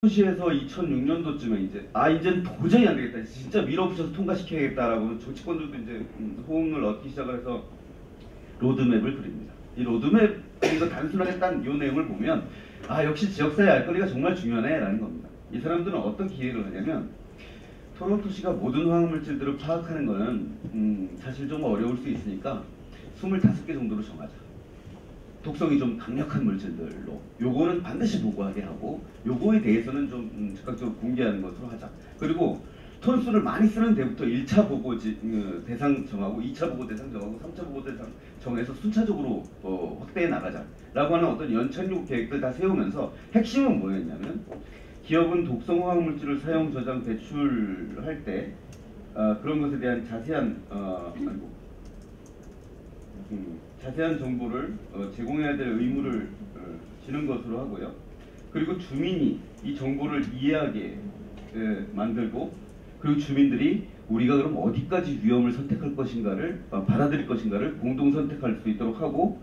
시에서 2006년도쯤에 이제 도저히 안 되겠다. 진짜 밀어붙여서 통과시켜야겠다라고 정치권들도 이제 호응을 얻기 시작을 해서 로드맵을 그립니다. 이 로드맵 이거 단순하게 딱 이 내용을 보면 역시 지역사회 알 거리가 정말 중요하네라는 겁니다. 이 사람들은 어떤 기획을 하냐면 토론토시가 모든 화학물질들을 파악하는 거는 사실 좀 어려울 수 있으니까 25개 정도로 정하자. 독성이 좀 강력한 물질들로 요거는 반드시 보고하게 하고 요거에 대해서는 좀 즉각적으로 공개하는 것으로 하자. 그리고 톤수를 많이 쓰는 데부터 1차 보고 대상 정하고 2차 보고 대상 정하고 3차 보고 대상 정해서 순차적으로 확대해 나가자 라고 하는 어떤 연착륙 계획들 다 세우면서 핵심은 뭐였냐면 기업은 독성 화학물질을 사용, 저장, 배출할 때 그런 것에 대한 자세한 정보를 제공해야 될 의무를 지는 것으로 하고요. 그리고 주민이 이 정보를 이해하게 만들고 그리고 주민들이 우리가 그럼 어디까지 위험을 선택할 것인가를 받아들일 것인가를 공동 선택할 수 있도록 하고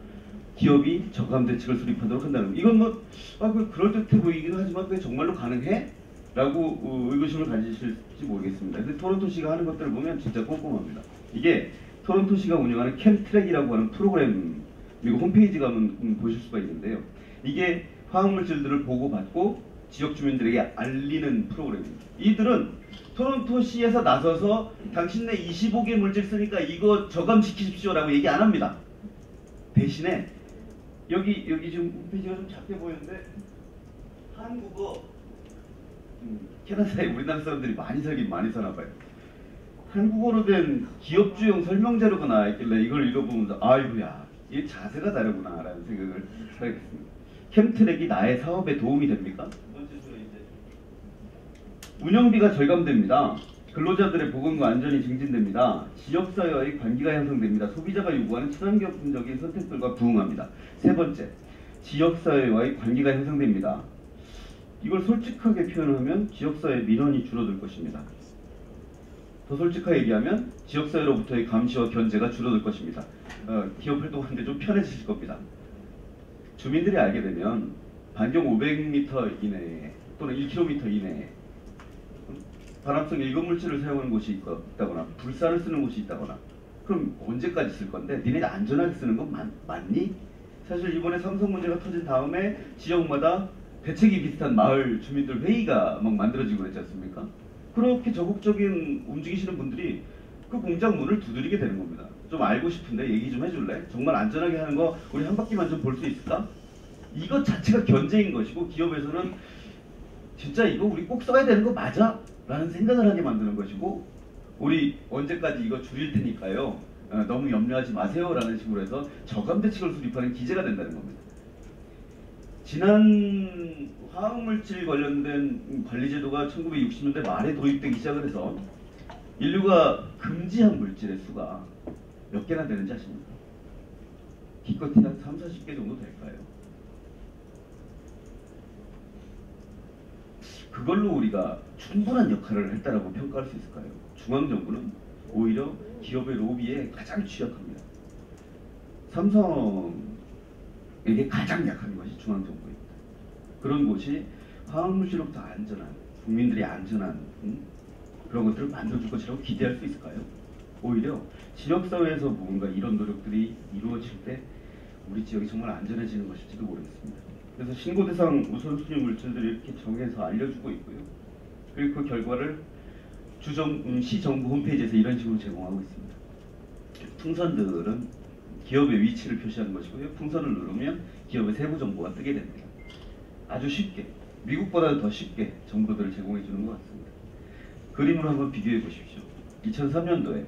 기업이 저감 대책을 수립하도록 한다는 거. 이건 뭐 그럴듯해 보이기도 하지만 그게 정말로 가능해? 라고 의구심을 가지실지 모르겠습니다. 근데 토론토시가 하는 것들을 보면 진짜 꼼꼼합니다. 이게 토론토시가 운영하는 캠트랙이라고 하는 프로그램, 그리고 홈페이지 가면 보실 수가 있는데요. 이게 화학물질들을 보고받고 지역 주민들에게 알리는 프로그램입니다. 이들은 토론토시에서 나서서 당신네 25개 물질 쓰니까 이거 저감시키십시오 라고 얘기 안 합니다. 대신에 여기 지금 홈페이지가 좀 작게 보이는데 한국어 캐나다에 우리나라 사람들이 많이 살긴 많이 사나 봐요. 한국어로 된 기업주용 설명 자료가 나와 있길래 이걸 읽어보면서 아이고야 이 자세가 다르구나 라는 생각을 하게 됐습니다. 캠트랙이 나의 사업에 도움이 됩니까? 운영비가 절감됩니다. 근로자들의 보건과 안전이 증진됩니다. 지역사회와의 관계가 형성됩니다. 소비자가 요구하는 친환경적인 선택들과 부응합니다. 세 번째, 지역사회와의 관계가 형성됩니다. 이걸 솔직하게 표현하면 지역사회 민원이 줄어들 것입니다. 더 솔직하게 얘기하면 지역사회로부터의 감시와 견제가 줄어들 것입니다. 기업 활동하는데 좀 편해지실 겁니다. 주민들이 알게 되면 반경 500m 이내에 또는 1km 이내에 발암성 일거물질을 사용하는 곳이 있다거나 불사를 쓰는 곳이 있다거나 그럼 언제까지 쓸 건데 니네 안전하게 쓰는 건 맞니? 사실 이번에 삼성 문제가 터진 다음에 지역마다 대책이 비슷한 마을 주민들 회의가 막 만들어지고 그랬지 않습니까? 그렇게 적극적인 움직이시는 분들이 그 공장 문을 두드리게 되는 겁니다. 좀 알고 싶은데 얘기 좀 해줄래? 정말 안전하게 하는 거 우리 한 바퀴만 좀 볼 수 있을까? 이것 자체가 견제인 것이고 기업에서는 진짜 이거 우리 꼭 써야 되는 거 맞아? 라는 생각을 하게 만드는 것이고 우리 언제까지 이거 줄일 테니까요. 너무 염려하지 마세요 라는 식으로 해서 저감 대책을 수립하는 기제가 된다는 겁니다. 지난 화학물질 관련된 관리제도가 1960년대 말에 도입되기 시작을 해서 인류가 금지한 물질의 수가 몇 개나 되는지 아십니까? 기껏해 한 30-40개 정도 될까요? 그걸로 우리가 충분한 역할을 했다라고 평가할 수 있을까요? 중앙정부는 오히려 기업의 로비에 가장 취약합니다. 삼성에게 가장 약한 것이 중앙정부입니다. 그런 곳이 화학물질로부터 안전한, 국민들이 안전한 그런 것들을 만들어줄 것이라고 기대할 수 있을까요? 오히려 지역사회에서 뭔가 이런 노력들이 이루어질 때 우리 지역이 정말 안전해지는 것일지도 모르겠습니다. 그래서 신고대상 우선순위 물질들을 이렇게 정해서 알려주고 있고요. 그리고 그 결과를 시정부 홈페이지에서 이런 식으로 제공하고 있습니다. 풍선들은 기업의 위치를 표시하는 것이고요. 풍선을 누르면 기업의 세부 정보가 뜨게 됩니다. 아주 쉽게, 미국보다는 더 쉽게 정보들을 제공해 주는 것 같습니다. 그림으로 한번 비교해 보십시오. 2003년도에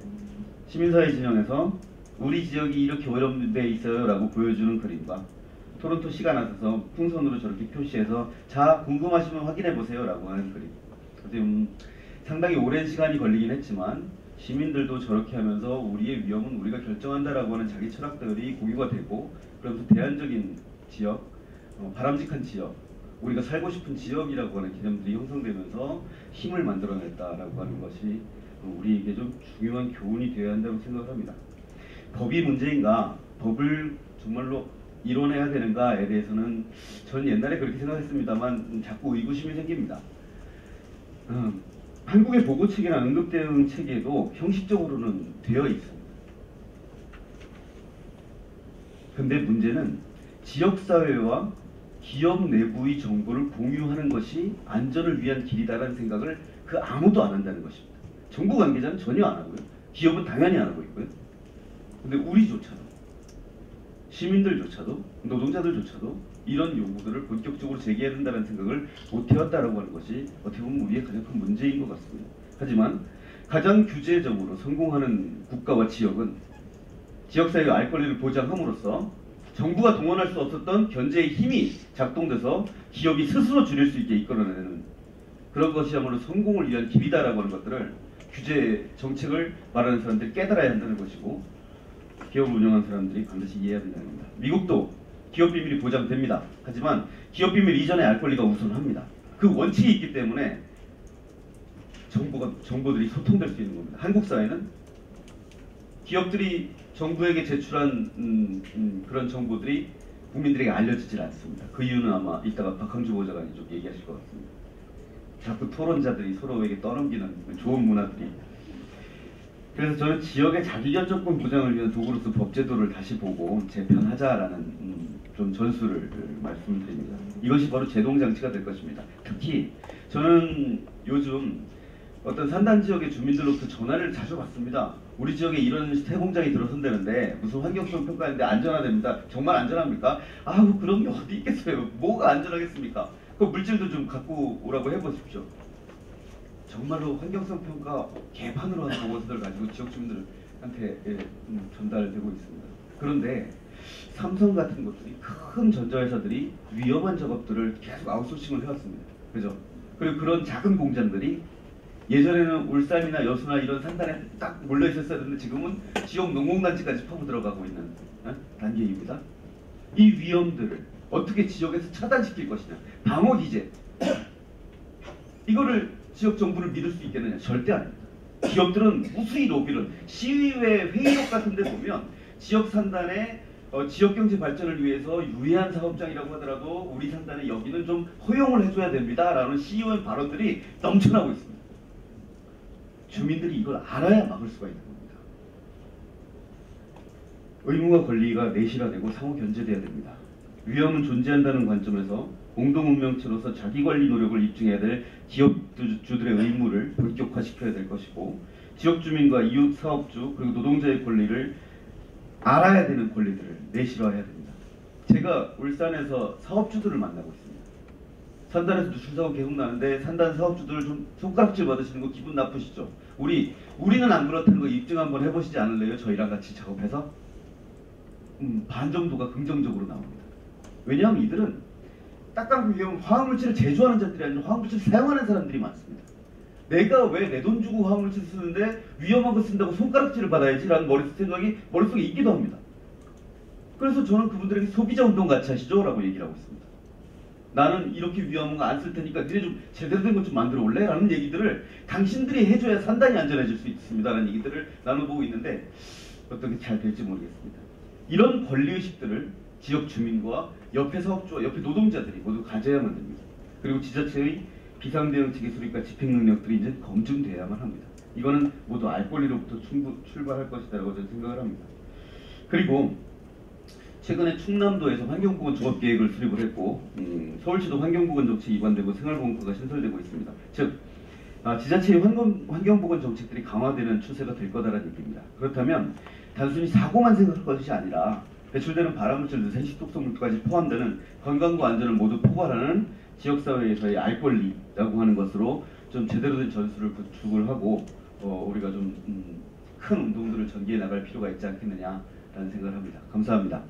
시민사회 진영에서 우리 지역이 이렇게 어려운 데 있어요 라고 보여주는 그림과 토론토시가 나서서 풍선으로 저렇게 표시해서 자 궁금하시면 확인해 보세요 라고 하는 그림. 상당히 오랜 시간이 걸리긴 했지만 시민들도 저렇게 하면서 우리의 위험은 우리가 결정한다라고 하는 자기 철학들이 공유가 되고 그러면서 대안적인 지역, 바람직한 지역, 우리가 살고 싶은 지역이라고 하는 개념들이 형성되면서 힘을 만들어냈다라고 하는 것이 우리에게 좀 중요한 교훈이 되어야 한다고 생각을 합니다. 법이 문제인가? 법을 정말로 이뤄내야 되는가에 대해서는 저는 옛날에 그렇게 생각했습니다만 자꾸 의구심이 생깁니다. 한국의 보고체계나 응급대응 체계도 형식적으로는 되어 있습니다. 근데 문제는 지역사회와 기업 내부의 정보를 공유하는 것이 안전을 위한 길이다라는 생각을 그 아무도 안 한다는 것입니다. 정부 관계자는 전혀 안 하고요. 기업은 당연히 안 하고 있고요. 근데 우리조차도, 시민들조차도, 노동자들조차도 이런 요구들을 본격적으로 제기해야 된다는 생각을 못 해왔다라고 하는 것이 어떻게 보면 우리의 가장 큰 문제인 것 같습니다. 하지만 가장 규제적으로 성공하는 국가와 지역은 지역사회의 알 권리를 보장함으로써 정부가 동원할 수 없었던 견제의 힘이 작동돼서 기업이 스스로 줄일 수 있게 이끌어내는 그런 것이야말로 성공을 위한 길이다라고 하는 것들을 규제 정책을 말하는 사람들이 깨달아야 한다는 것이고 기업을 운영하는 사람들이 반드시 이해해야 된다는 겁니다. 미국도 기업 비밀이 보장됩니다. 하지만 기업 비밀 이전에 알 권리가 우선합니다. 그 원칙이 있기 때문에 정보들이 소통될 수 있는 겁니다. 한국 사회는 기업들이 정부에게 제출한 그런 정보들이 국민들에게 알려지질 않습니다. 그 이유는 아마 이따가 박항주 보좌관이 좀 얘기하실 것 같습니다. 자꾸 토론자들이 서로에게 떠넘기는 좋은 문화들이. 그래서 저는 지역의 자기결정권 보장을 위한 도구로서 법제도를 다시 보고 재편하자라는 좀 전술을 말씀드립니다. 이것이 바로 제동장치가 될 것입니다. 특히 저는 요즘 어떤 산단 지역의 주민들로부터 전화를 자주 받습니다. 우리 지역에 이런 폐공장이 들어선다는데 무슨 환경성 평가인데 안전하답니다. 정말 안전합니까? 아우 그런 게 어디 있겠어요. 뭐가 안전하겠습니까? 그 물질도 좀 갖고 오라고 해보십시오. 정말로 환경성 평가 개판으로 한 보고서들 가지고 지역 주민들한테 전달되고 있습니다. 그런데 삼성 같은 것들이 큰 전자회사들이 위험한 작업들을 계속 아웃소싱을 해왔습니다. 그죠? 그리고 그런 작은 공장들이 예전에는 울산이나 여수나 이런 산단에 딱 몰려 있었어야 되는데 지금은 지역 농공단지까지 파고 들어가고 있는 단계입니다. 이 위험들을 어떻게 지역에서 차단시킬 것이냐, 방어 기제. 이거를 지역 정부를 믿을 수 있겠느냐? 절대 아닙니다. 기업들은 무수히 로비를 시의회 회의록 같은 데 보면 지역 산단의 지역 경제 발전을 위해서 유해한 사업장이라고 하더라도 우리 산단에 여기는 좀 허용을 해줘야 됩니다 라는 시의원 발언들이 넘쳐나고 있습니다. 주민들이 이걸 알아야 막을 수가 있는 겁니다. 의무와 권리가 내실화되고 상호 견제돼야 됩니다. 위험은 존재한다는 관점에서 공동운명체로서 자기관리 노력을 입증해야 될 기업주들의 의무를 본격화시켜야 될 것이고 지역 주민과 이웃 사업주 그리고 노동자의 권리를 알아야 되는 권리들을 내실화해야 됩니다. 제가 울산에서 사업주들을 만나고 있습니다. 산단에서 누출사고 계속 나는데 산단 사업주들 좀 손가락질 받으시는 거 기분 나쁘시죠? 우리는 안 그렇다는 거 입증 한번 해보시지 않을래요? 저희랑 같이 작업해서? 반 정도가 긍정적으로 나옵니다. 왜냐하면 이들은 딱딱 비교하면 화학물질을 제조하는 자들이 아니라 화학물질을 사용하는 사람들이 많습니다. 내가 왜 내 돈 주고 화학물질을 쓰는데 위험한 거 쓴다고 손가락질을 받아야지 라는 생각이 머릿속에 있기도 합니다. 그래서 저는 그분들에게 소비자운동 같이 하시죠? 라고 얘기를 하고 있습니다. 나는 이렇게 위험한 거 안 쓸 테니까 니네 좀 제대로 된 것 좀 만들어 올래? 라는 얘기들을 당신들이 해줘야 산단이 안전해질 수 있습니다 라는 얘기들을 나눠보고 있는데 어떻게 잘 될지 모르겠습니다. 이런 권리의식들을 지역 주민과 옆에 사업주와 옆에 노동자들이 모두 가져야만 됩니다. 그리고 지자체의 비상대응체계 수립과 집행능력들이 이제 검증돼야만 합니다. 이거는 모두 알 권리로부터 출발할 것이라고 저는 생각을 합니다. 그리고 최근에 충남도에서 환경보건 종합계획을 수립을 했고 서울시도 환경보건 정책이 입안되고 생활보건과가 신설되고 있습니다. 즉 지자체의 환경보건 정책들이 강화되는 추세가 될 거다라는 얘기입니다. 그렇다면 단순히 사고만 생각할 것이 아니라 배출되는 발암물질, 생식독성물까지 포함되는 건강과 안전을 모두 포괄하는 지역사회에서의 알 권리라고 하는 것으로 좀 제대로 된 전술을 구축을 하고 우리가 좀 큰 운동들을 전개해 나갈 필요가 있지 않겠느냐라는 생각을 합니다. 감사합니다.